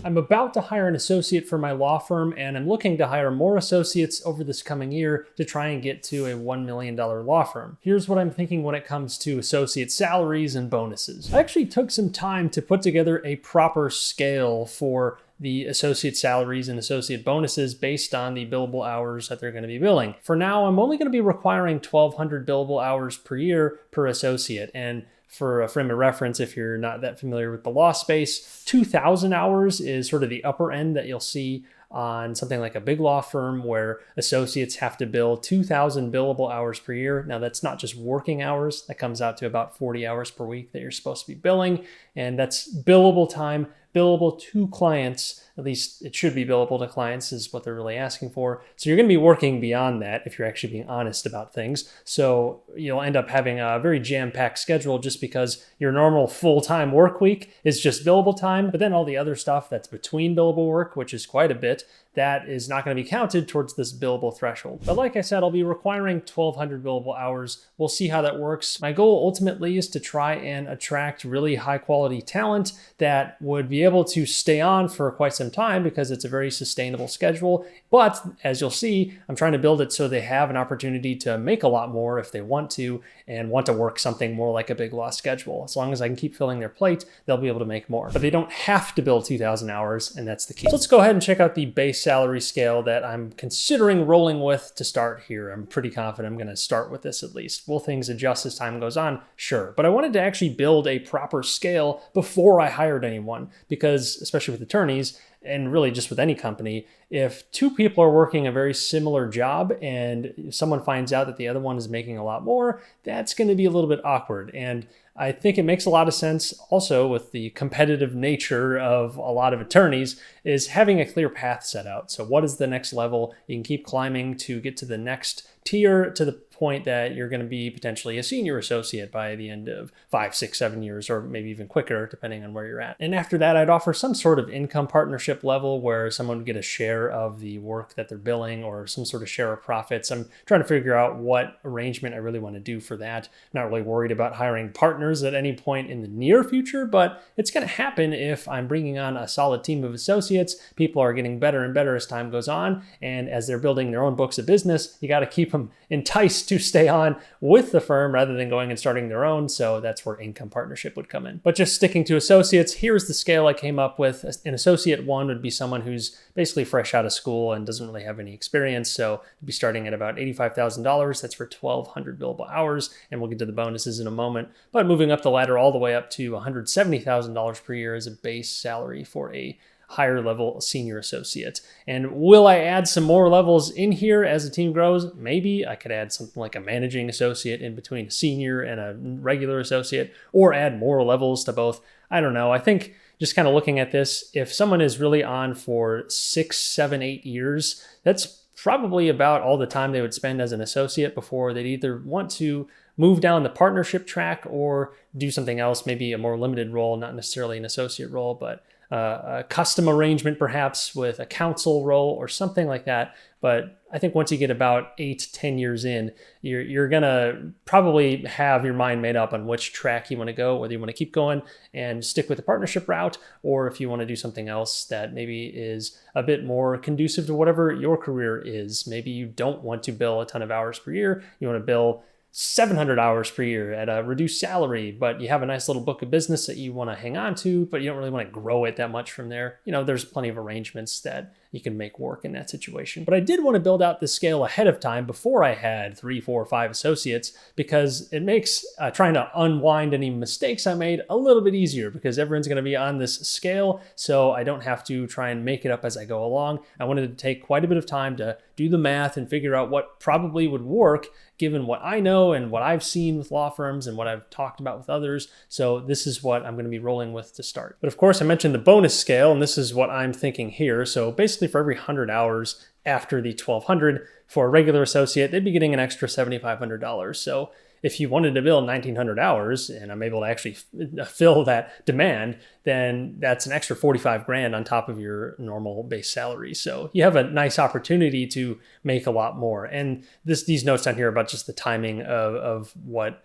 I'm about to hire an associate for my law firm, and I'm looking to hire more associates over this coming year to try and get to a $1 million law firm. Here's what I'm thinking when it comes to associate salaries and bonuses. I actually took some time to put together a proper scale for the associate salaries and associate bonuses based on the billable hours that they're going to be billing. For now, I'm only going to be requiring 1,200 billable hours per year per associate. And for a frame of reference, if you're not that familiar with the law space, 2,000 hours is sort of the upper end that you'll see on something like a big law firm where associates have to bill 2,000 billable hours per year. Now, that's not just working hours. That comes out to about 40 hours per week that you're supposed to be billing. And that's billable time, billable to clients. At least it should be billable to clients is what they're really asking for. So you're going to be working beyond that if you're actually being honest about things. So you'll end up having a very jam-packed schedule just because your normal full-time work week is just billable time. But then all the other stuff that's between billable work, which is quite a bit, that is not going to be counted towards this billable threshold. But like I said, I'll be requiring 1,200 billable hours. We'll see how that works. My goal ultimately is to try and attract really high quality talent that would be able to stay on for quite some time because it's a very sustainable schedule. But as you'll see, I'm trying to build it so they have an opportunity to make a lot more if they want to and want to work something more like a big law schedule. As long as I can keep filling their plate, they'll be able to make more. But they don't have to bill 2,000 hours, and that's the key. So let's go ahead and check out the base salary scale that I'm considering rolling with to start here. I'm pretty confident I'm going to start with this at least. Will things adjust as time goes on? Sure. But I wanted to actually build a proper scale before I hired anyone because, especially with attorneys, and really just with any company, if two people are working a very similar job and someone finds out that the other one is making a lot more, that's going to be a little bit awkward. And I think it makes a lot of sense also with the competitive nature of a lot of attorneys is having a clear path set out. So what is the next level? You can keep climbing to get to the next tier to the point that you're going to be potentially a senior associate by the end of 5, 6, 7 years, or maybe even quicker, depending on where you're at. And after that, I'd offer some sort of income partnership level where someone would get a share of the work that they're billing or some sort of share of profits. I'm trying to figure out what arrangement I really want to do for that. I'm not really worried about hiring partners at any point in the near future, but it's going to happen if I'm bringing on a solid team of associates. People are getting better and better as time goes on. And as they're building their own books of business, you got to keep them enticed to stay on with the firm rather than going and starting their own. So that's where income partnership would come in. But just sticking to associates, here's the scale I came up with. An associate one would be someone who's basically fresh out of school and doesn't really have any experience. So it'd be starting at about $85,000. That's for 1,200 billable hours. And we'll get to the bonuses in a moment. But moving up the ladder all the way up to $170,000 per year as a base salary for a higher level senior associate. And will I add some more levels in here as the team grows? Maybe I could add something like a managing associate in between a senior and a regular associate, or add more levels to both. I don't know. I think just kind of looking at this, if someone is really on for 6, 7, 8 years, that's probably about all the time they would spend as an associate before they'd either want to move down the partnership track or do something else, maybe a more limited role, not necessarily an associate role, but a custom arrangement perhaps with a counsel role or something like that. But I think once you get about 8, 10 years in, you're going to probably have your mind made up on which track you want to go, whether you want to keep going and stick with the partnership route, or if you want to do something else that maybe is a bit more conducive to whatever your career is. Maybe you don't want to bill a ton of hours per year. You want to bill 700 hours per year at a reduced salary, but you have a nice little book of business that you want to hang on to, but you don't really want to grow it that much from there. There's plenty of arrangements that you can make work in that situation. But I did want to build out the scale ahead of time before I had 3, 4, 5 associates, because it makes trying to unwind any mistakes I made a little bit easier because everyone's going to be on this scale. So I don't have to try and make it up as I go along. I wanted to take quite a bit of time to do the math and figure out what probably would work given what I know and what I've seen with law firms and what I've talked about with others. So this is what I'm going to be rolling with to start. But of course, I mentioned the bonus scale, and this is what I'm thinking here. So basically for every 100 hours after the 1,200 for a regular associate, they'd be getting an extra $7,500. So if you wanted to bill 1,900 hours and I'm able to actually fill that demand, then that's an extra 45 grand on top of your normal base salary. So you have a nice opportunity to make a lot more. And these notes down here about just the timing of what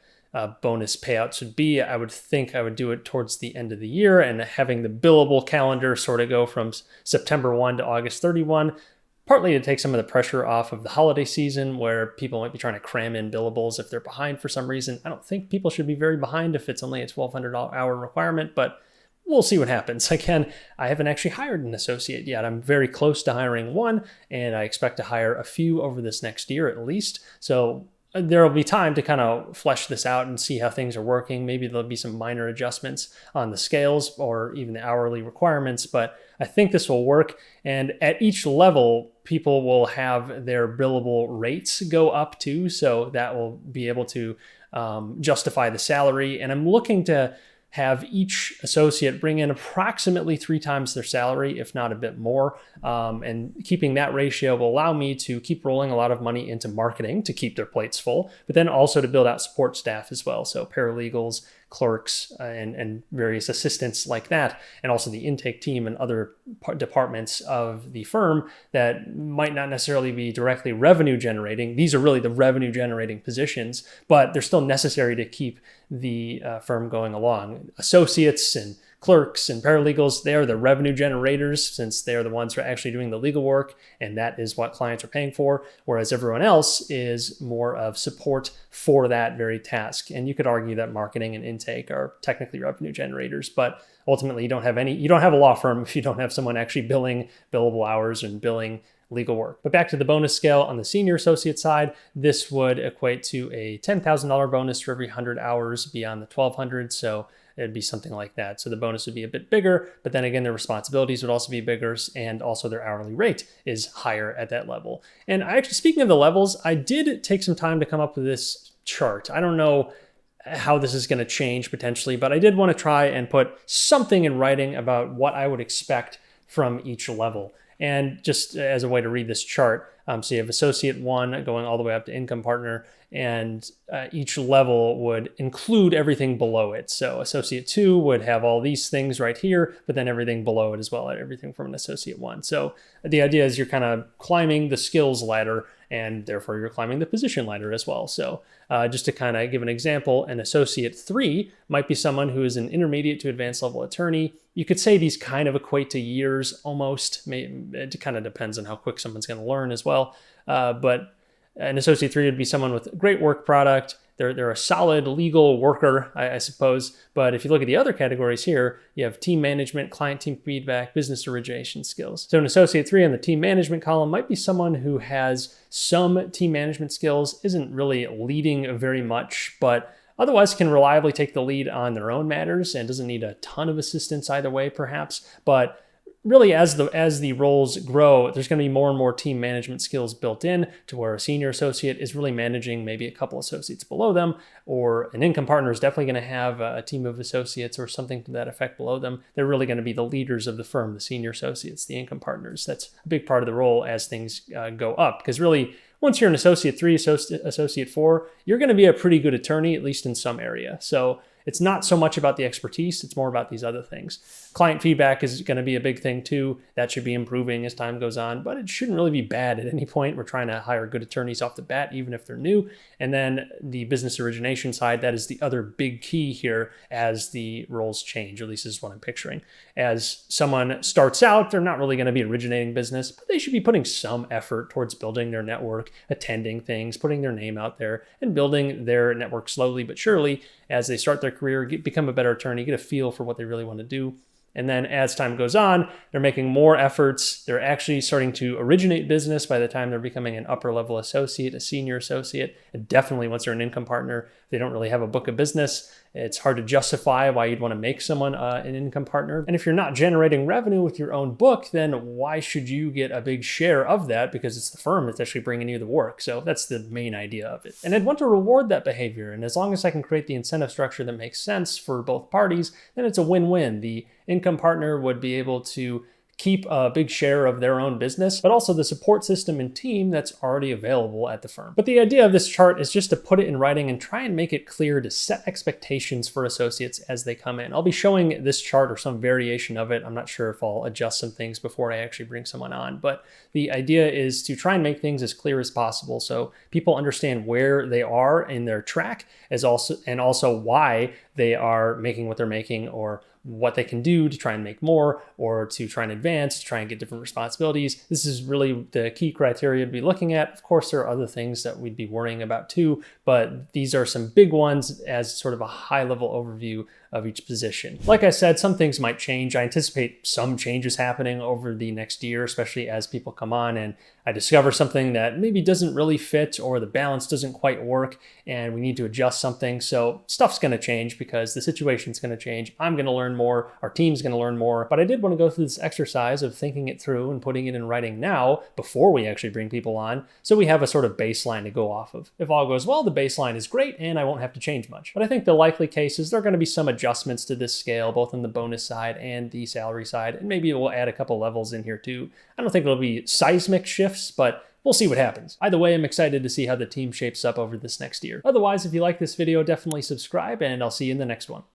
bonus payouts would be. I would think I would do it towards the end of the year, and having the billable calendar sort of go from September 1 to August 31, partly to take some of the pressure off of the holiday season where people might be trying to cram in billables if they're behind for some reason. I don't think people should be very behind if it's only a 1,200 hour requirement, but we'll see what happens. Again, I haven't actually hired an associate yet. I'm very close to hiring one, and I expect to hire a few over this next year at least. So there will be time to kind of flesh this out and see how things are working. Maybe there'll be some minor adjustments on the scales or even the hourly requirements, but I think this will work. And at each level, people will have their billable rates go up too. So that will be able to justify the salary. And I'm looking to have each associate bring in approximately 3 times their salary, if not a bit more. And keeping that ratio will allow me to keep rolling a lot of money into marketing to keep their plates full, but then also to build out support staff as well. So paralegals, clerks, and various assistants like that, and also the intake team and other departments of the firm that might not necessarily be directly revenue generating. These are really the revenue generating positions, but they're still necessary to keep the firm going along. Associates and clerks and paralegals, they are the revenue generators since they're the ones who are actually doing the legal work, and that is what clients are paying for, whereas everyone else is more of support for that very task. And you could argue that marketing and intake are technically revenue generators, but ultimately you don't have a law firm if you don't have someone actually billing billable hours and billing legal work. But back to the bonus scale on the senior associate side, this would equate to a $10,000 bonus for every 100 hours beyond the 1,200. So it'd be something like that. So the bonus would be a bit bigger, but then again, their responsibilities would also be bigger, and also their hourly rate is higher at that level. And speaking of the levels, I did take some time to come up with this chart. I don't know how this is going to change potentially, but I did want to try and put something in writing about what I would expect from each level. And just as a way to read this chart, so you have associate 1 going all the way up to income partner, and each level would include everything below it. So associate 2 would have all these things right here, but then everything below it as well, everything from an associate 1. So the idea is you're kind of climbing the skills ladder, and therefore you're climbing the position ladder as well. So just to kind of give an example, an associate 3 might be someone who is an intermediate to advanced level attorney. You could say these kind of equate to years almost. It kind of depends on how quick someone's going to learn as well. But an associate 3 would be someone with great work product. They're a solid legal worker, I suppose. But if you look at the other categories here, you have team management, client team feedback, business origination skills. So an associate 3 on the team management column might be someone who has some team management skills, isn't really leading very much, but otherwise can reliably take the lead on their own matters and doesn't need a ton of assistance either way, perhaps. But really, as the roles grow, there's going to be more and more team management skills built in to where a senior associate is really managing maybe a couple associates below them, or an income partner is definitely going to have a team of associates or something to that effect below them. They're really going to be the leaders of the firm, the senior associates, the income partners. That's a big part of the role as things go up, because really, once you're an associate 3, associate 4, you're going to be a pretty good attorney, at least in some area. So it's not so much about the expertise, it's more about these other things. Client feedback is going to be a big thing too. That should be improving as time goes on, but it shouldn't really be bad at any point. We're trying to hire good attorneys off the bat, even if they're new. And then the business origination side, that is the other big key here as the roles change, or at least this is what I'm picturing. As someone starts out, they're not really going to be originating business, but they should be putting some effort towards building their network, attending things, putting their name out there, and building their network slowly but surely as they start their career, become a better attorney, get a feel for what they really want to do. And then as time goes on, they're making more efforts. They're actually starting to originate business by the time they're becoming an upper level associate, a senior associate. And definitely once they're an income partner, they don't really have a book of business. It's hard to justify why you'd want to make someone an income partner. And if you're not generating revenue with your own book, then why should you get a big share of that? Because it's the firm that's actually bringing you the work. So that's the main idea of it. And I'd want to reward that behavior. And as long as I can create the incentive structure that makes sense for both parties, then it's a win-win. The income partner would be able to keep a big share of their own business, but also the support system and team that's already available at the firm. But the idea of this chart is just to put it in writing and try and make it clear to set expectations for associates as they come in. I'll be showing this chart or some variation of it. I'm not sure if I'll adjust some things before I actually bring someone on, but the idea is to try and make things as clear as possible so people understand where they are in their track and also why they are making what they're making, or what they can do to try and make more, or to try and advance, to try and get different responsibilities. This is really the key criteria to be looking at. Of course, there are other things that we'd be worrying about too, but these are some big ones as sort of a high-level overview of each position. Like I said, some things might change. I anticipate some changes happening over the next year, especially as people come on and I discover something that maybe doesn't really fit, or the balance doesn't quite work and we need to adjust something. So stuff's going to change because the situation's going to change. I'm going to learn more. Our team's going to learn more. But I did want to go through this exercise of thinking it through and putting it in writing now before we actually bring people on, so we have a sort of baseline to go off of. If all goes well, the baseline is great and I won't have to change much. But I think the likely case is there are going to be some adjustments to this scale, both on the bonus side and the salary side, and maybe we'll add a couple levels in here too. I don't think it'll be seismic shifts, but we'll see what happens. Either way, I'm excited to see how the team shapes up over this next year. Otherwise, if you like this video, definitely subscribe, and I'll see you in the next one.